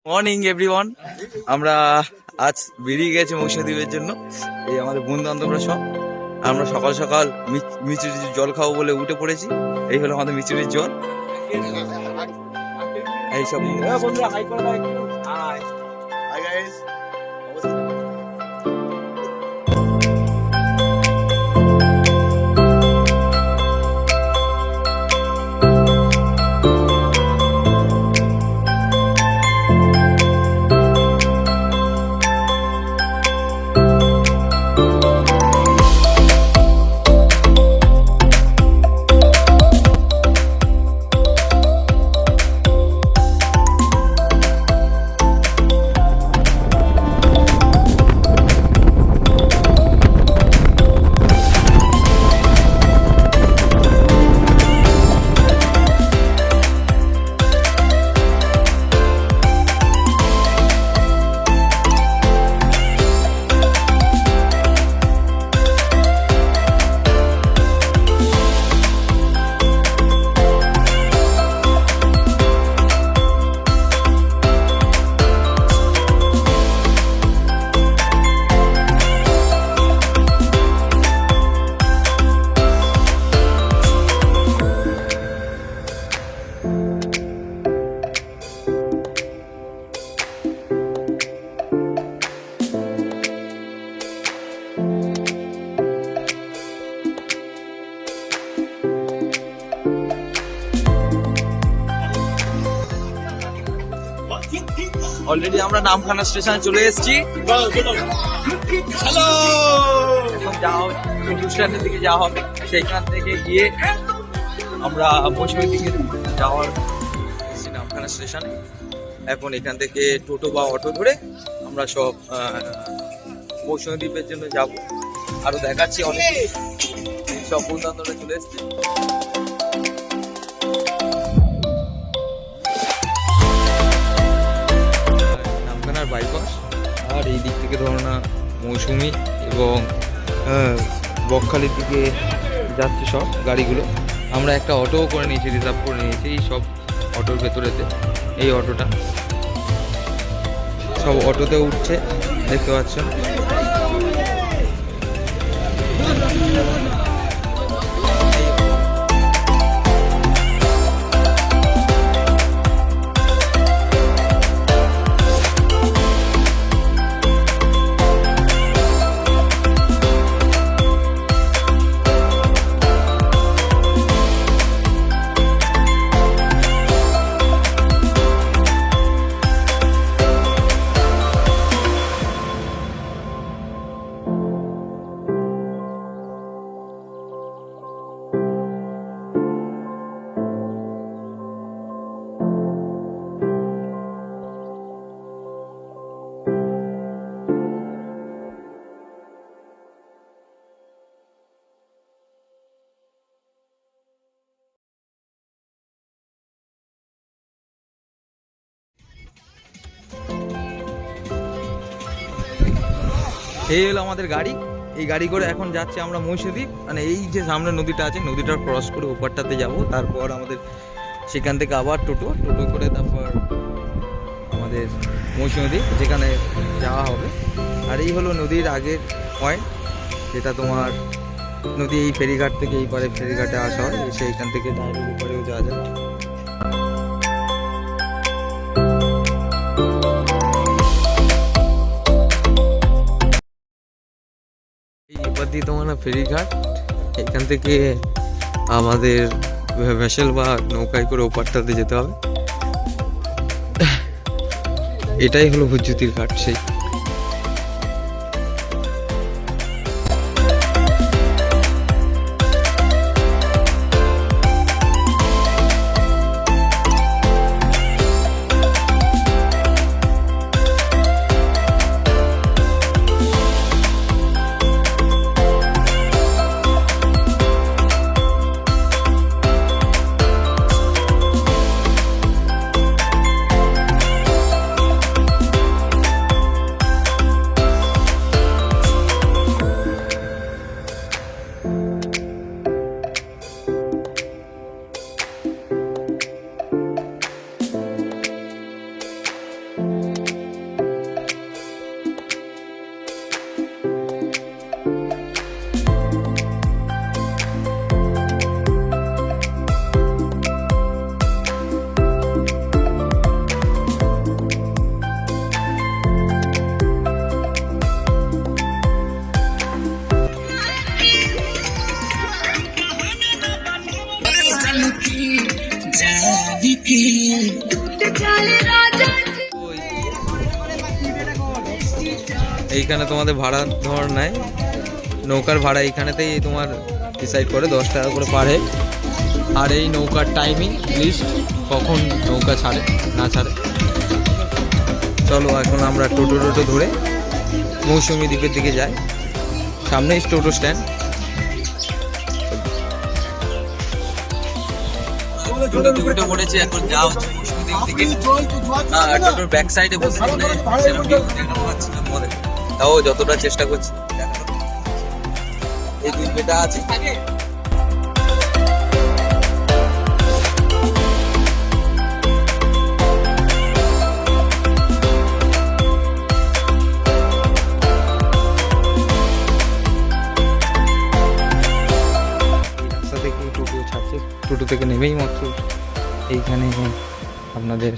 Morning everyone. আমরা আজ বেরিয়ে গেছি মৌসুমীদ্বীপের জন্য। এই আমাদের বন্ধু বান্ধবরা সব আমরা সকাল সকাল মিচুরির জল খাবো বলে উঠে পড়েছি। এই হলো আমাদের মিচুরির জল। এইসব বন্ধুরা হাই করে দাও একটু। High hi guys. অলরেডি আমরা নামখানা স্টেশনে চলে এসেছি। হ্যালো, এখন যাওয়া স্ট্যান্ডের দিকে যাওয়া হবে। সেইখান থেকে গিয়ে আমরা মৌসুমীর দিকে যাওয়ার নামখানা স্টেশনে। এখন এখান থেকে টোটো বা অটো ধরে আমরা সব মৌসুমীদ্বীপের জন্য যাব। আরো দেখাচ্ছি অনেক সব বন্ধু বান্ধবরা চলে এসছে। বাইপাস আর এই দিক থেকে ধরো না মৌসুমী এবং বকখালির দিকে যাচ্ছে সব গাড়িগুলো। আমরা একটা অটোও করে নিয়েছি, রিজার্ভ করে নিয়েছি এই সব অটোর ভেতরেতে। এই অটোটা সব অটোতে উঠছে, দেখতে পাচ্ছেন। এই হলো আমাদের গাড়ি। এই গাড়ি করে এখন যাচ্ছে আমরা মৌসুমীদ্বীপ। মানে এই যে সামনে নদীটা আছে, নদীটা ক্রস করে ওপারটাতে যাব। তারপর আমাদের সেখান থেকে আবার টোটো করে তারপর আমাদের মৌসুমীদ্বীপ যেখানে যাওয়া হবে। আর এই হলো নদীর আগের পয়েন্ট, যেটা তোমার নদী এই ফেরিঘাট থেকে এই পারে ফেরিঘাটে আসা হয়। সেইখান থেকে ডাইরেক্ট উপরেও যাওয়া যায়। তোমার না ফেরিঘাট, এখান থেকে আমাদের ভেসেল বা নৌকায় করে ওপারটাতে যেতে হবে। এটাই হলো হুজ্জুতির ঘাট। সেই এইখানে তোমাদের ভাড়া ধর নেয়, নৌকার ভাড়া এইখানেতেই তোমার ডিসাইড করে 10 টাকা করে পার হেড। আর এই নৌকার টাইমিং লিস্ট, কখন নৌকা ছাড়ে না ছাড়ে। চলো এখন আমরা টোটো ধরে মৌসুমী দ্বীপের দিকে যাই, সামনেই টোটো স্ট্যান্ড। উঠে পড়েছি, এখন যা হচ্ছে মৌসুমী দ্বীপ থেকে টোটোর ব্যাক সাইডে বসে সেরকম দেখাতে পাচ্ছিলাম আমাদের, তাও যতটা চেষ্টা করছি। এই দুই বেটা আছে, টোটো থেকে নেমেই মাত্র এইখানে আপনাদের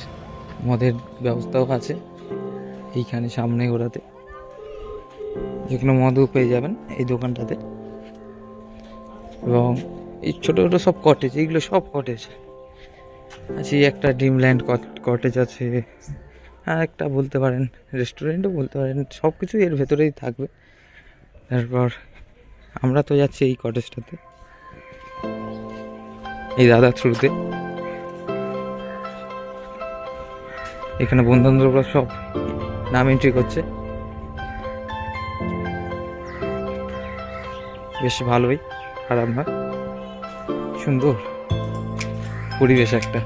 মদের ব্যবস্থাও আছে, এইখানে সামনে ওরাতে যেখানে মদও পেয়ে যাবেন এই দোকানটাতে। এবং এই ছোটো ছোটো সব কটেজ, এইগুলো সব কটেজ আছে। একটা ড্রিমল্যান্ড কটেজ আছে, আর একটা বলতে পারেন রেস্টুরেন্টও বলতে পারেন, সব কিছু এর ভেতরেই থাকবে। তারপর আমরা তো যাচ্ছি এই কটেজটাতে, এই দাদার থ্রুতে। এখানে বন্ধুবান্ধবরা সব নাম এন্ট্রি করছে, বেশ ভালোই, খারাপ না, সুন্দর পরিবেশ একটা।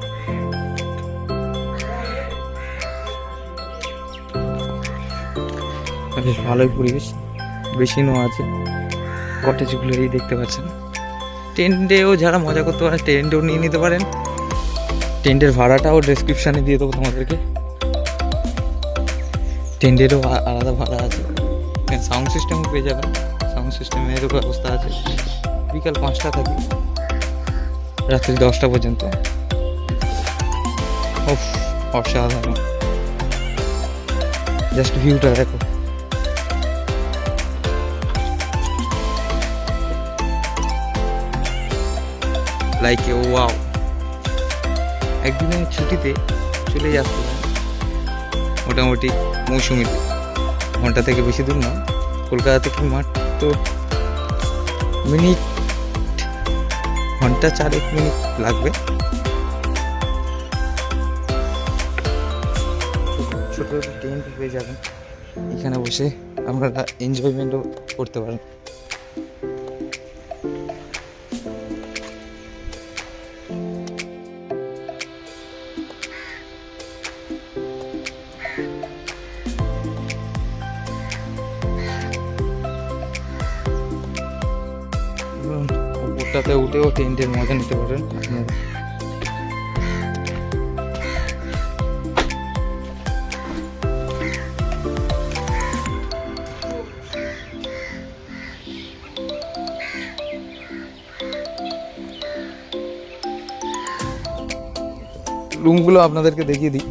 বেশ ভালোই পরিবেশ, বেশিনও আছে কটেজগুলো, এই দেখতে পাচ্ছেন। টেন্টেও যারা মজা করতে পারেন টেন্টেও নিয়ে নিতে পারেন, টেন্টের ভাড়াটাও ডেসক্রিপশানে দিয়ে দেবো তোমাদেরকে। টেন্টেরও আলাদা ভাড়া আছে, সাউন্ড সিস্টেমও পেয়ে যাবেন, সাউন্ড সিস্টেমেরও ব্যবস্থা আছে। বিকাল 5টা থাকি, রাত্রি 10টা পর্যন্ত। অসাধারণ, জাস্ট ভিউটা দেখো। লাইক ওয়াও, একদিনের ছুটিতে চলে আসতে পারেন মোটামুটি মৌসুমীতে। ঘন্টা থেকে বেশি দূর না, কলকাতা থেকে মাত্র ঘন্টা 4 লাগবে। ছোট ছোট টেন্ট পেয়ে যাবেন, এখানে বসে আপনারা এনজয়মেন্টও করতে পারেন। উপরটাতে উঠেও টেন্টের মজা নিতে পারেন আপনারা। রুমগুলো আপনাদেরকে দেখিয়ে দিই।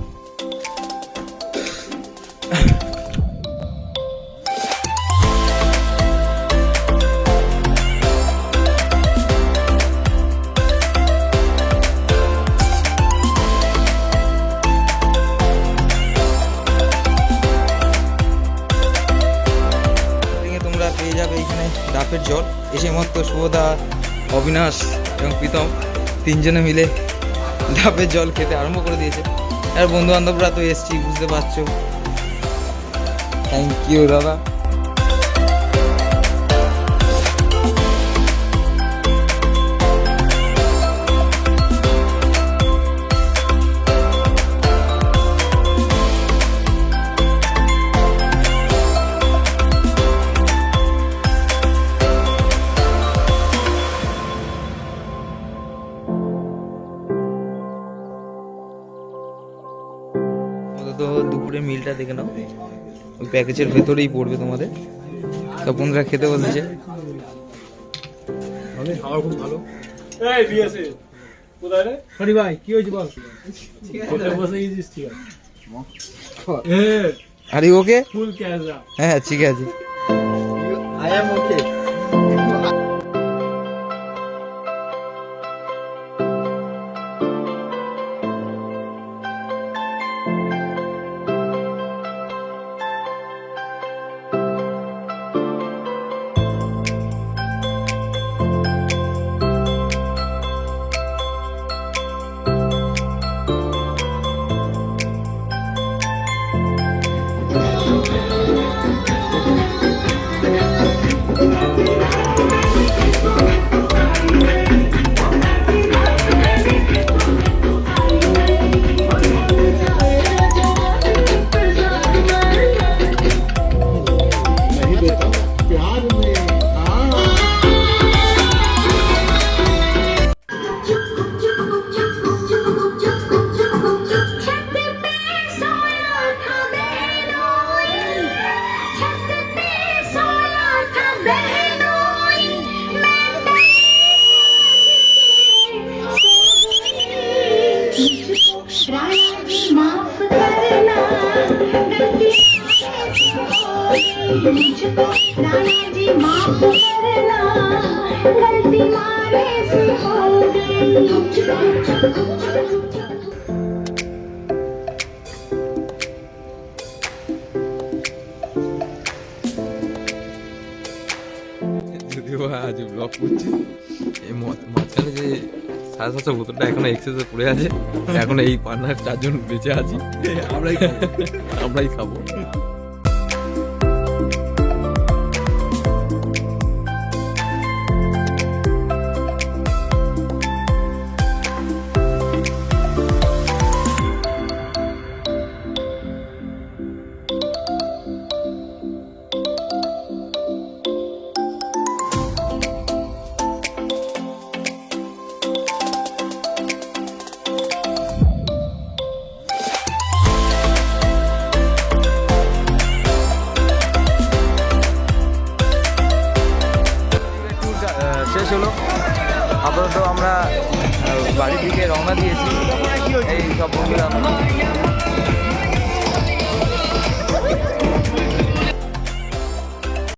তোমরা পেয়ে যাবে এখানে ডাবের জল। এসে মাত্র শুভদা, অবিনাশ এবং প্রীতম তিনজনে মিলে ডাবের জল খেতে আরম্ভ করে দিয়েছে। আর বন্ধু বান্ধবরা তো এসছি, বুঝতে পারছো। থ্যাংক ইউ দাদা। তো দুপুরে মিলটা দেখে নাও, ওই প্যাকেজের ভেতরেই পড়বে তোমাদের। তো বন্ধুরা খেতে বলছে, খাবার খুব ভালো। ভাই কি হয়েছে বল? আরে ওকে, ফুল ক্যামেরা। হ্যাঁ ঠিক আছে, আই এম ওকে। मुझको राणा जी माफ करना गलती मारे से हो गई যদিও আজ ব্লগ করছে এই মাঝখানে যে 750 বোতলটা এখনো এক্সেসে পড়ে আছে এখন এই পার্টনার 4 জন বেঁচে আছি আমরাই খাবো শেষ হলো আপাতত আমরা বাড়ির দিকে রওনা দিয়েছি এই সব বন্ধুরা